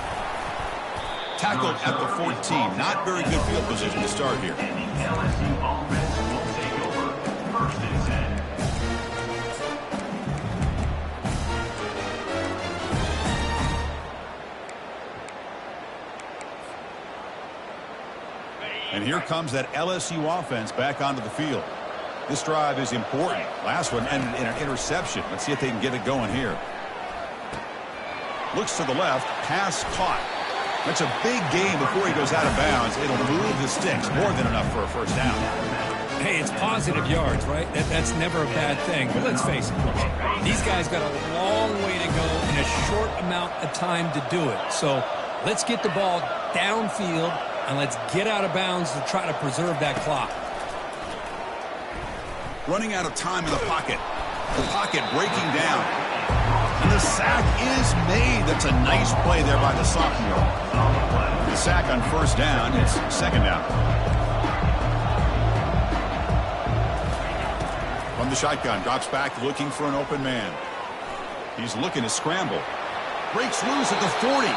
Tackled at the 14. Not very good field position to start here. And the LSU offense will take over. First and 10. And here comes that LSU offense back onto the field. This drive is important. Last one ended in an interception. Let's see if they can get it going here. Looks to the left. Pass caught. That's a big gain before he goes out of bounds. It'll move the sticks. More than enough for a first down. Hey, it's positive yards, right? That's never a bad thing. But let's face it, these guys got a long way to go in a short amount of time to do it. So let's get the ball downfield and let's get out of bounds to try to preserve that clock. Running out of time in the pocket. The pocket breaking down. And the sack is made. That's a nice play there by the sophomore. The sack on first down. It's second down. From the shotgun, drops back looking for an open man. He's looking to scramble. Breaks loose at the 40.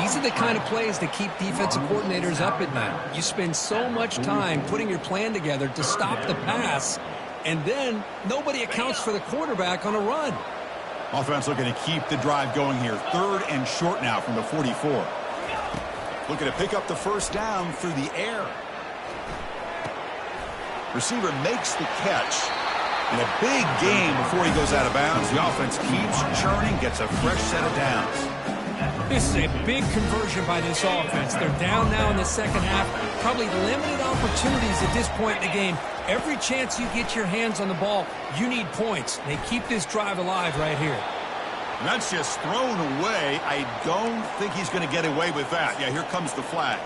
These are the kind of plays that keep defensive coordinators up at night. You spend so much time putting your plan together to stop the pass, and then nobody accounts for the quarterback on a run. Offense looking to keep the drive going here. Third and short now from the 44. Looking to pick up the first down through the air. Receiver makes the catch. And a big gain before he goes out of bounds. The offense keeps churning, gets a fresh set of downs. This is a big conversion by this offense. They're down now in the second half. Probably limited opportunities at this point in the game. Every chance you get your hands on the ball, you need points. They keep this drive alive right here. And that's just thrown away. I don't think he's going to get away with that. Yeah, here comes the flag.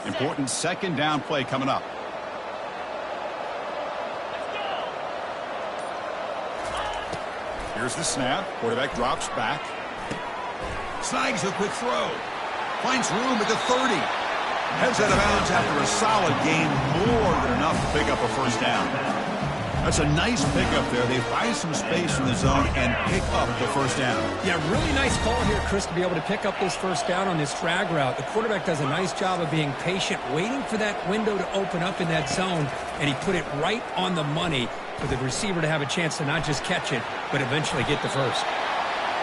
Important second down play coming up. Here's the snap. Quarterback drops back. Snags a quick throw. Finds room at the 30. Heads out of bounds after a solid gain. More than enough to pick up a first down. That's a nice pickup there. They find some space in the zone and pick up the first down. Yeah, really nice call here, Chris, to be able to pick up this first down on this drag route. The quarterback does a nice job of being patient, waiting for that window to open up in that zone, and he put it right on the money for the receiver to have a chance to not just catch it, but eventually get the first.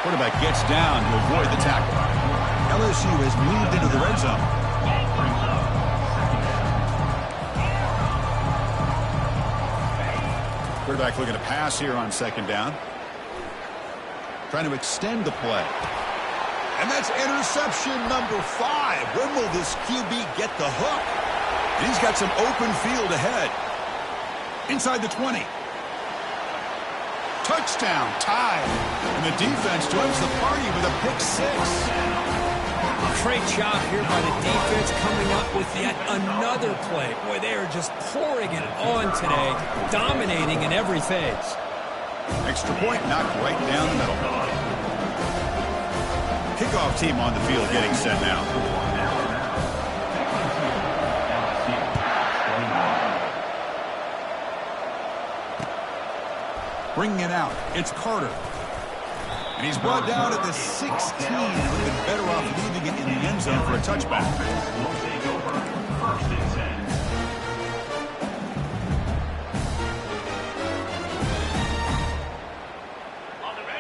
Quarterback gets down to avoid the tackle. LSU has moved into the red zone. Quarterback looking to pass here on second down. Trying to extend the play. And that's interception number 5. When will this QB get the hook? And he's got some open field ahead. Inside the 20. Touchdown, tied. And the defense joins the party with a pick 6. Great job here by the defense coming up with yet another play. Boy, they are just pouring it on today, dominating in every phase. Extra point knocked right down the middle. Kickoff team on the field getting set now. Bringing it out, it's Carter. And he's brought down at the 16. Would have been better off leaving it in the end zone for a touchback. Will take over. First and 10.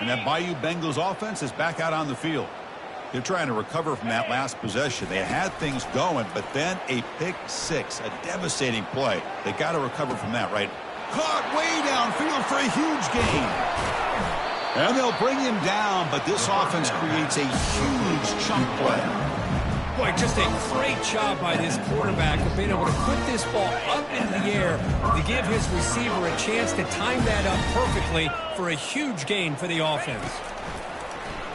And that Bayou Bengals offense is back out on the field. They're trying to recover from that last possession. They had things going, but then a pick 6, a devastating play. They got to recover from that, right? Caught way downfield for a huge gain. And they'll bring him down, but this offense creates a huge chunk play. Boy, just a great job by this quarterback of being able to put this ball up in the air to give his receiver a chance to time that up perfectly for a huge gain for the offense.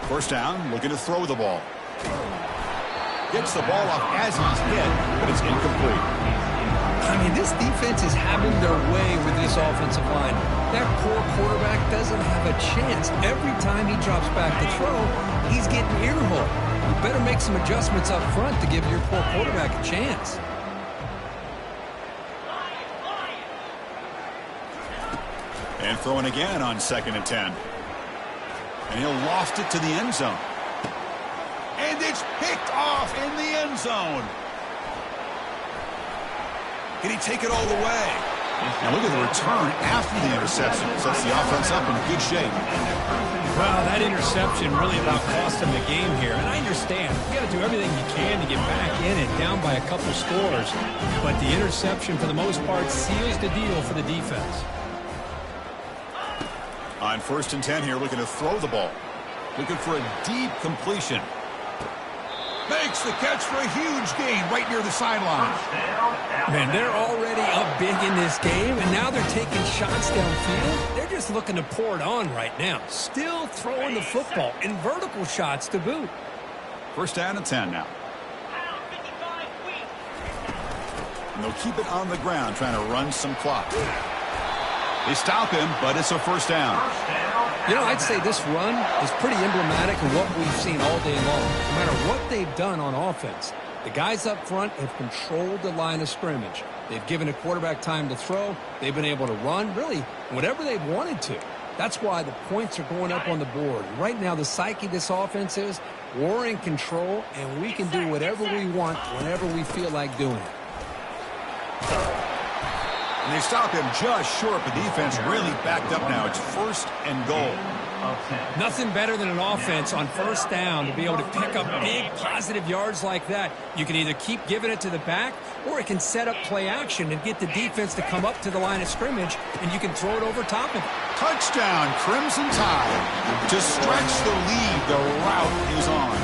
First down, looking to throw the ball. Gets the ball off as he's hit, but it's incomplete. I mean, this defense is having their way with this offensive line. That poor quarterback doesn't have a chance. Every time he drops back to throw, he's getting earhole. You better make some adjustments up front to give your poor quarterback a chance. And throwing again on 2nd and 10. And he'll loft it to the end zone. And it's picked off in the end zone. Can he take it all the way? Now look at the return after the interception. Sets the offense up in good shape. Well, that interception really about cost him the game here. And I understand. You got to do everything you can to get back in and down by a couple scores. But the interception, for the most part, seals the deal for the defense. On 1st and 10 here, looking to throw the ball. Looking for a deep completion. Makes the catch for a huge gain right near the sideline. Man, they're already up big in this game, and now they're taking shots downfield. They're just looking to pour it on right now. Still throwing the football, and vertical shots to boot. 1st down and 10 now. And they'll keep it on the ground, trying to run some clock. They stop him, but it's a 1st down. You know, I'd say this run is pretty emblematic of what we've seen all day long. No matter what they've done on offense, the guys up front have controlled the line of scrimmage. They've given a quarterback time to throw. They've been able to run, really, whatever they've wanted to. That's why the points are going up on the board. Right now, the psyche of this offense is we're in control, and we can do whatever we want whenever we feel like doing it. And they stop him just short, but defense really backed up now. It's 1st and goal. Nothing better than an offense on 1st down to be able to pick up big positive yards like that. You can either keep giving it to the back, or it can set up play action and get the defense to come up to the line of scrimmage, and you can throw it over top of it. Touchdown, Crimson Tide. To stretch the lead, the route is on.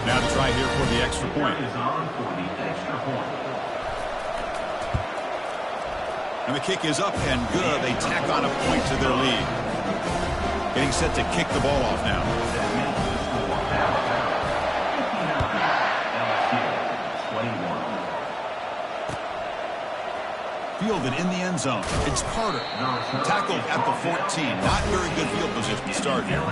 Now to try here for the extra point. And the kick is up and good. They tack on a point to their lead. Getting set to kick the ball off now. Fielded in the end zone. It's Carter. Tackled at the 14. Not very good field position to start here.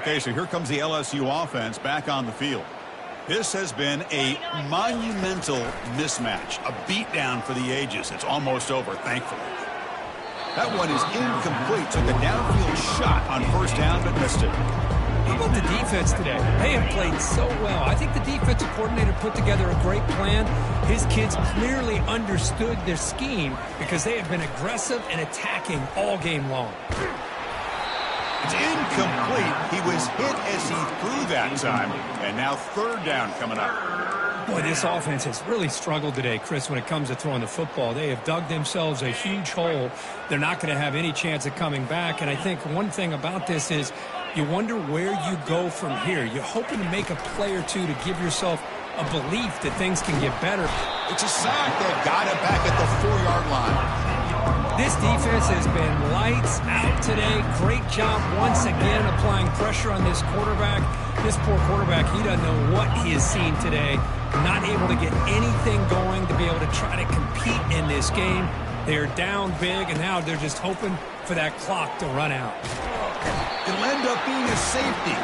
Okay, so here comes the LSU offense back on the field. This has been a monumental mismatch, a beatdown for the ages. It's almost over, thankfully. That one is incomplete. Took a downfield shot on 1st down, but missed it. How about the defense today? They have played so well. I think the defensive coordinator put together a great plan. His kids clearly understood their scheme because they have been aggressive and attacking all game long. It's incomplete. He was hit as he threw that time. And now 3rd down coming up. Boy, this offense has really struggled today, Chris, when it comes to throwing the football. They have dug themselves a huge hole. They're not going to have any chance of coming back. And I think one thing about this is you wonder where you go from here. You're hoping to make a play or two to give yourself a belief that things can get better. It's a sack. They've got it back at the 4-yard line. This defense has been lights out today. Great job once again applying pressure on this quarterback. This poor quarterback, he doesn't know what he has seen today. Not able to get anything going to be able to try to compete in this game. They're down big, and now they're just hoping for that clock to run out. It'll end up being a safety.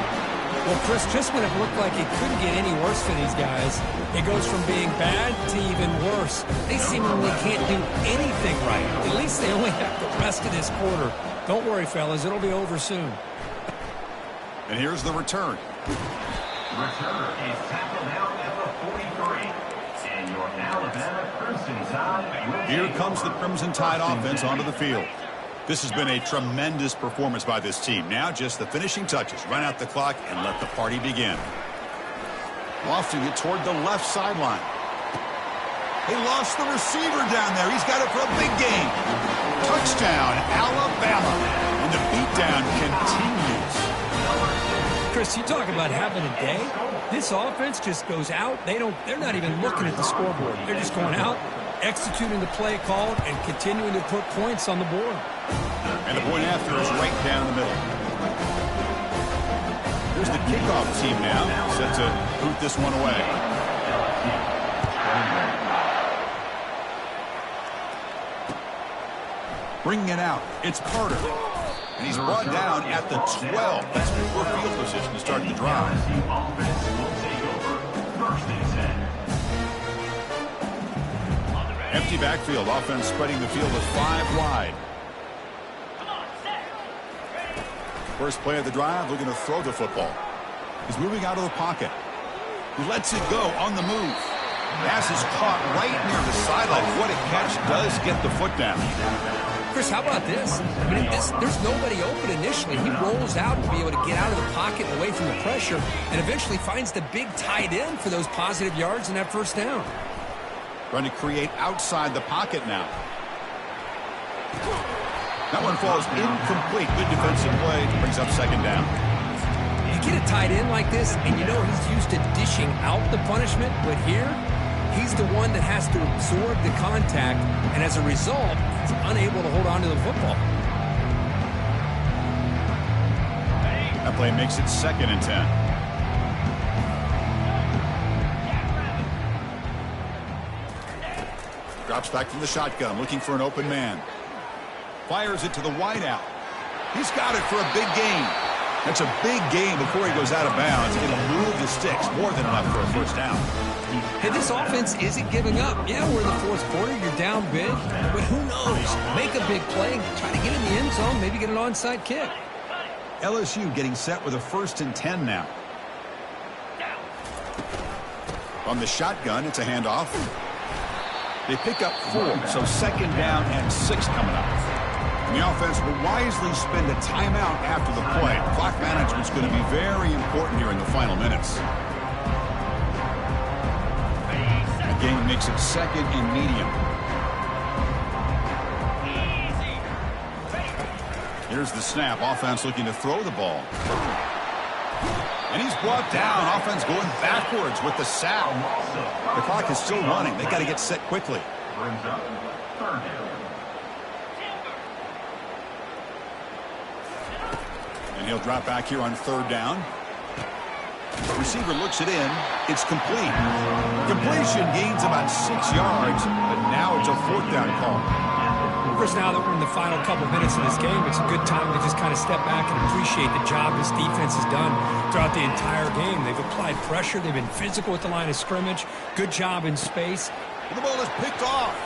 Well, Chris, just when it looked like it couldn't get any worse for these guys, it goes from being bad to even worse. They seemingly can't do anything right. At least they only have the rest of this quarter. Don't worry, fellas. It'll be over soon. And here's the return. Returner is tackled out at the 43. And your Alabama Crimson Tide. Here comes the Crimson Tide offense onto the field. This has been a tremendous performance by this team. Now just the finishing touches. Run out the clock and let the party begin. Lofting it toward the left sideline. They lost the receiver down there. He's got it for a big game. Touchdown, Alabama. And the beatdown continues. Chris, you talk about having a day. This offense just goes out. They're not even looking at the scoreboard. They're just going out, executing the play called and continuing to put points on the board. And the point after is right down the middle. Here's the kickoff team now, set to boot this one away. Bringing it out, it's Carter. And he's brought down at the 12. That's poor field position to start the drive. Empty backfield, offense spreading the field with 5 wide. First play of the drive, looking to throw the football. He's moving out of the pocket. He lets it go on the move. Pass is caught right near the sideline. What a catch, does get the foot down. Chris, how about this? I mean, there's nobody open initially. He rolls out to be able to get out of the pocket away from the pressure and eventually finds the big tight end for those positive yards and that first down. Trying to create outside the pocket now. That one falls incomplete. Good defensive play. Brings up second down. You get a tight end like this, and you know he's used to dishing out the punishment, but here, he's the one that has to absorb the contact, and as a result, he's unable to hold on to the football. That play makes it 2nd and 10. Drops back from the shotgun, looking for an open man. Fires it to the wideout. He's got it for a big gain. That's a big gain before he goes out of bounds. It'll move the sticks, more than enough for a first down. Hey, this offense isn't giving up. Yeah, we're in the 4th quarter. You're down big. But who knows? Make a big play. Try to get in the end zone. Maybe get an onside kick. LSU getting set with a 1st and 10 now. From the shotgun, it's a handoff. They pick up 4, so 2nd down and 6 coming up. And the offense will wisely spend a timeout after the play. Clock management's going to be very important here in the final minutes. That game makes it 2nd and medium. Here's the snap. Offense looking to throw the ball. And he's brought down. Offense going backwards with the sack. The clock is still running. They got to get set quickly. Brings up 3rd down. And he'll drop back here on 3rd down. Receiver looks it in. It's complete. Completion gains about 6 yards, but now it's a 4th down call. Chris, now that we're in the final couple minutes of this game, it's a good time to just kind of step back and appreciate the job this defense has done throughout the entire game. They've applied pressure. They've been physical at the line of scrimmage. Good job in space. And the ball is picked off.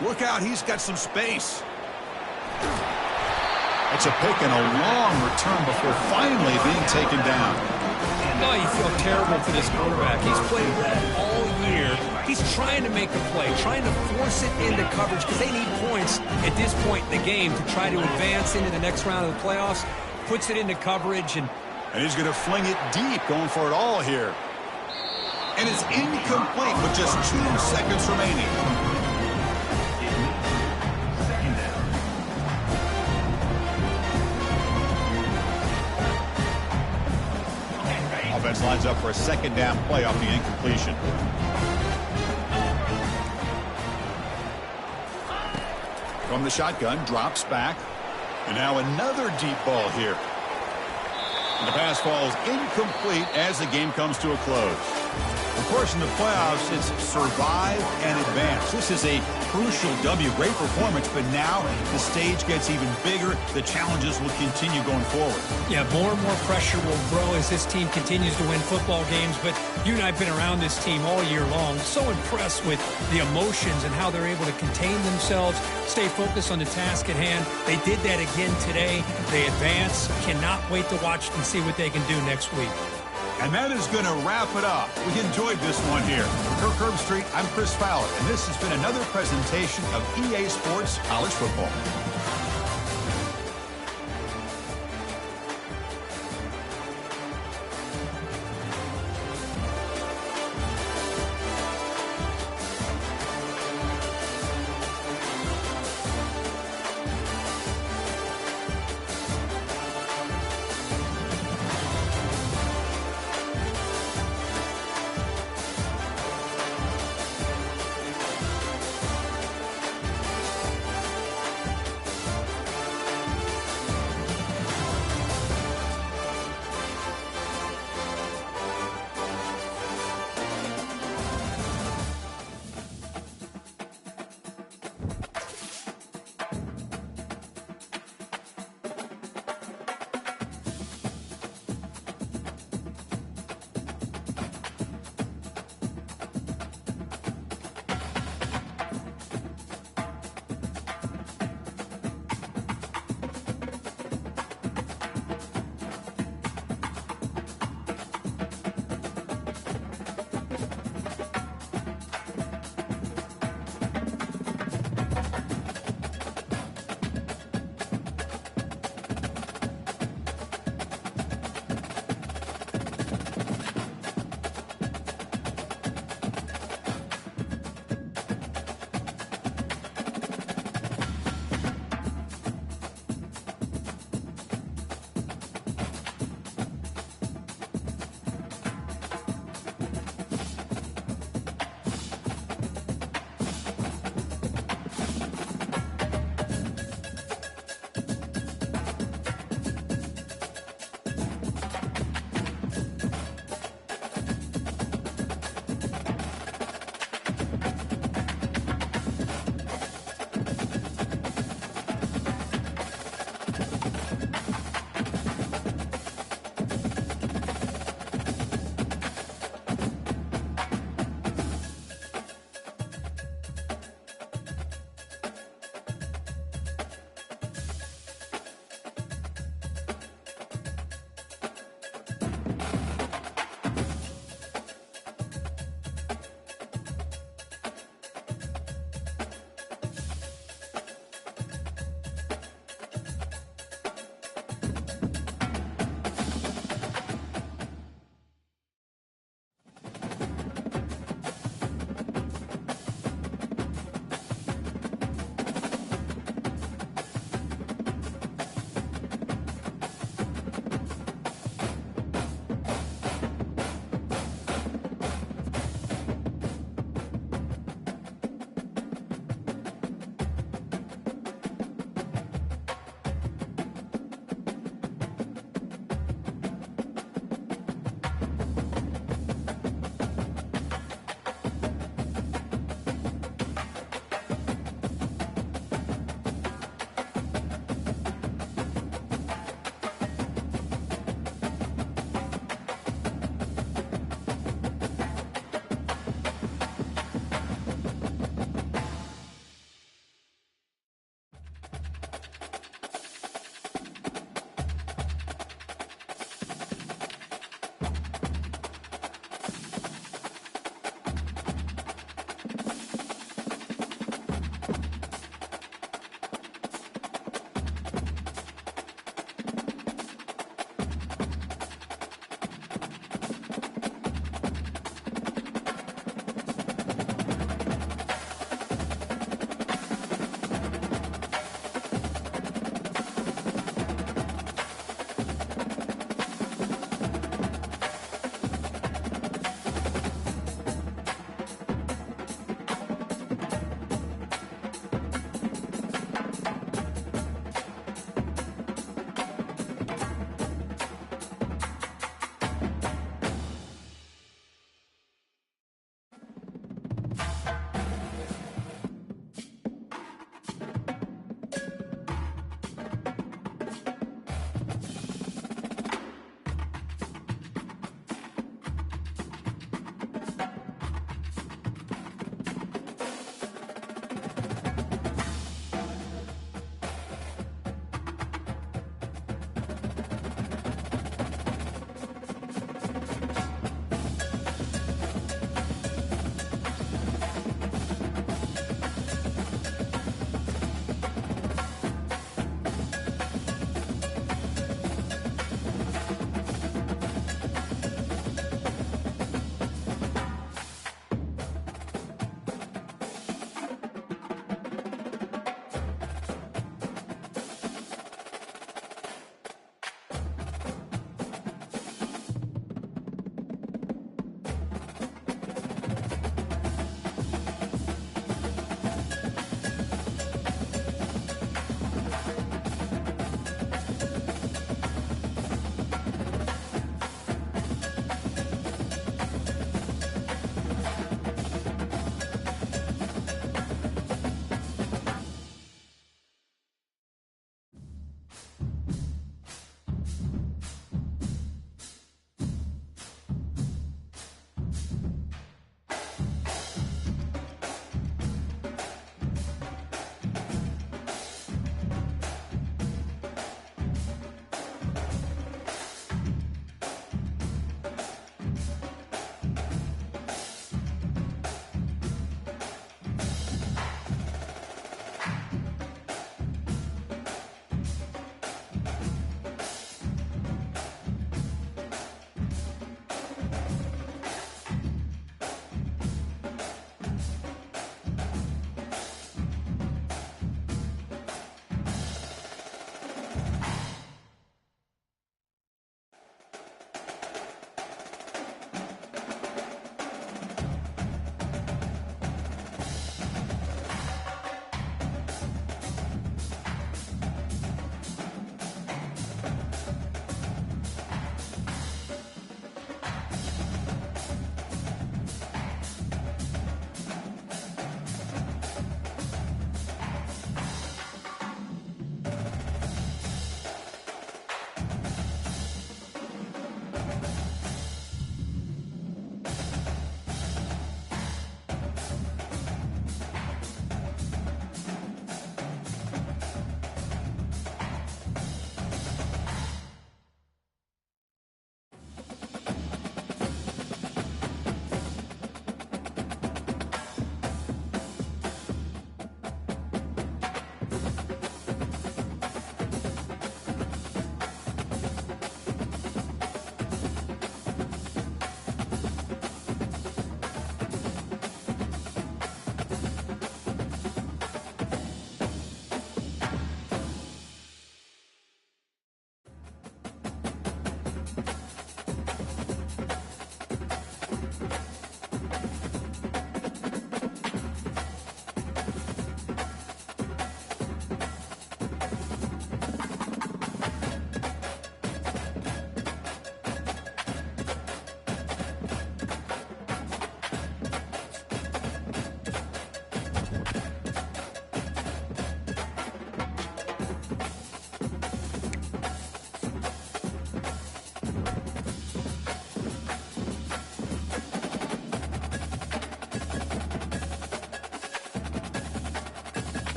Look out, he's got some space. It's a pick and a long return before finally being taken down. Oh, you feel terrible for this quarterback. He's played well all year. He's trying to make a play, trying to force it into coverage because they need points at this point in the game to try to advance into the next round of the playoffs. Puts it into coverage. And he's going to fling it deep, going for it all here. And it's incomplete with just 2 seconds remaining. Offense lines up for a 2nd down play off the incompletion. From the shotgun, drops back. And now another deep ball here. And the pass falls incomplete as the game comes to a close. Of course, in the playoffs, it's survive and advance. This is a crucial W. Great performance, but now the stage gets even bigger. The challenges will continue going forward. Yeah, more and more pressure will grow as this team continues to win football games. But you and I have been around this team all year long. So impressed with the emotions and how they're able to contain themselves, stay focused on the task at hand. They did that again today. They advance. Cannot wait to watch and see what they can do next week. And that is going to wrap it up. We enjoyed this one here. For Kirk Herbstreit, I'm Chris Fowler, and this has been another presentation of EA Sports College Football.